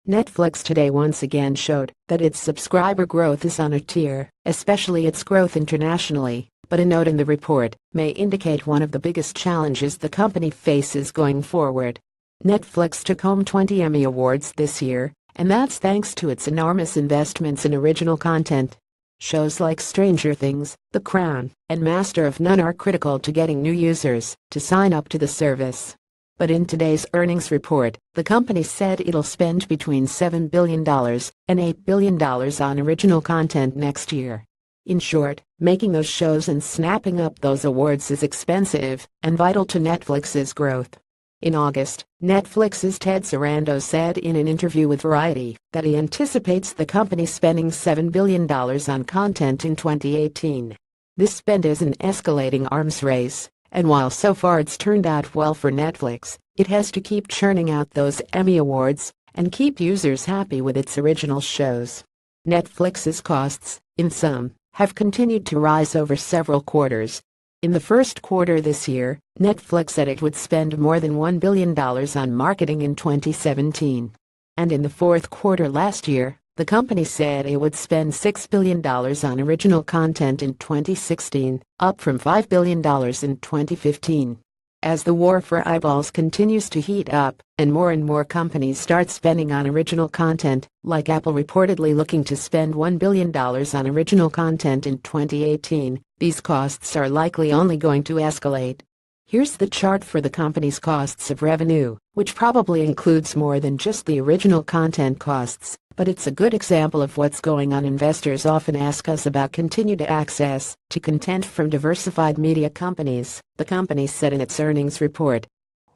Netflix today once again showed that its subscriber growth is on a tear, especially its growth internationally, but a note in the report may indicate one of the biggest challenges the company faces going forward. Netflix took home 20 Emmy Awards this year, and that's thanks to its enormous investments in original content. Shows like Stranger Things, The Crown, and Master of None are critical to getting new users to sign up to the service. But in today's earnings report, the company said it'll spend between $7 billion and $8 billion on original content next year. In short, making those shows and snapping up those awards is expensive and vital to Netflix's growth. In August, Netflix's Ted Sarandos said in an interview with Variety that he anticipates the company spending $7 billion on content in 2018. This spend is an escalating arms race, and while so far it's turned out well for Netflix, it has to keep churning out those Emmy Awards and keep users happy with its original shows. Netflix's costs, in sum, have continued to rise over several quarters. In the first quarter this year, Netflix said it would spend more than $1 billion on marketing in 2017. And in the fourth quarter last year, the company said it would spend $6 billion on original content in 2016, up from $5 billion in 2015. As the war for eyeballs continues to heat up, and more companies start spending on original content, like Apple reportedly looking to spend $1 billion on original content in 2018, these costs are likely only going to escalate. Here's the chart for the company's costs of revenue, which probably includes more than just the original content costs, but it's a good example of what's going on. Investors often ask us about continued access to content from diversified media companies, the company said in its earnings report.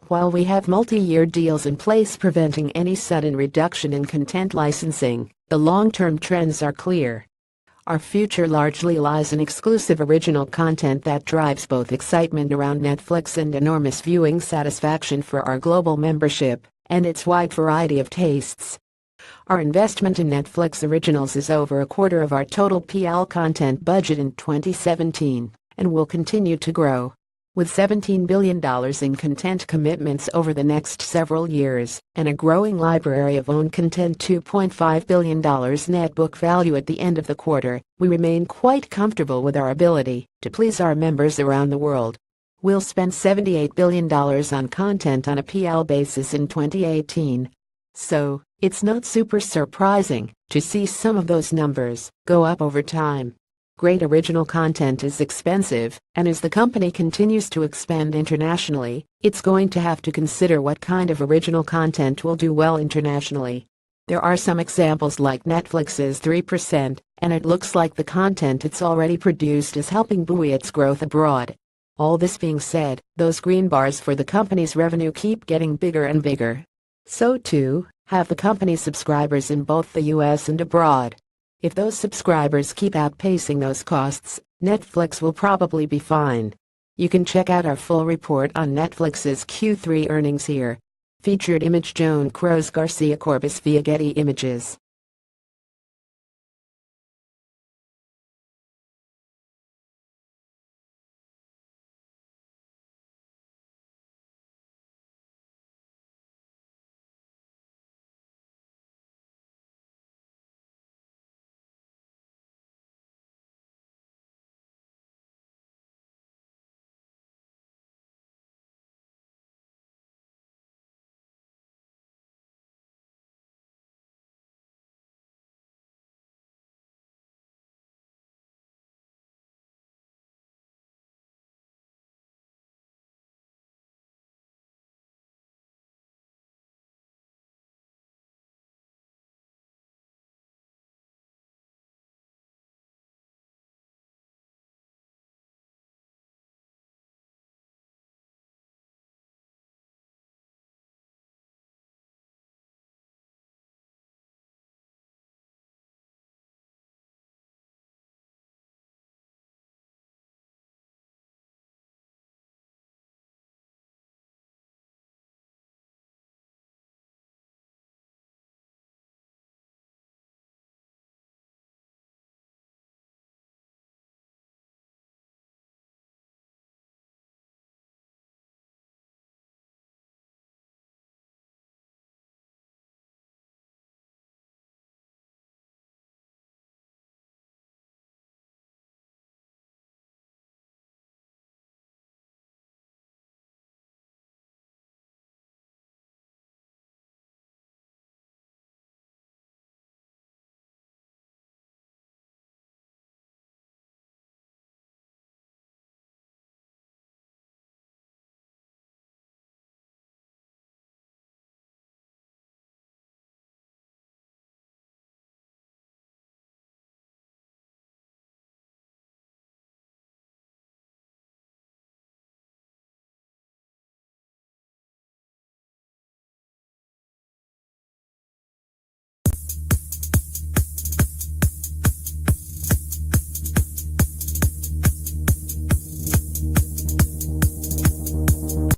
While we have multi-year deals in place preventing any sudden reduction in content licensing, the long-term trends are clear. Our future largely lies in exclusive original content that drives both excitement around Netflix and enormous viewing satisfaction for our global membership and its wide variety of tastes. Our investment in Netflix originals is over a quarter of our total PL content budget in 2017 and will continue to grow. With $17 billion in content commitments over the next several years and a growing library of owned content, $2.5 billion net book value at the end of the quarter, we remain quite comfortable with our ability to please our members around the world. We'll spend $78 billion on content on a PL basis in 2018. So, it's not super surprising to see some of those numbers go up over time. Great original content is expensive, and as the company continues to expand internationally, it's going to have to consider what kind of original content will do well internationally. There are some examples like Netflix's 3%, and it looks like the content it's already produced is helping buoy its growth abroad. All this being said, those green bars for the company's revenue keep getting bigger and bigger. So too have the company's subscribers in both the US and abroad. If those subscribers keep outpacing those costs, Netflix will probably be fine. You can check out our full report on Netflix's Q3 earnings here. Featured image: Joan Cruz Garcia Corbis via Getty Images.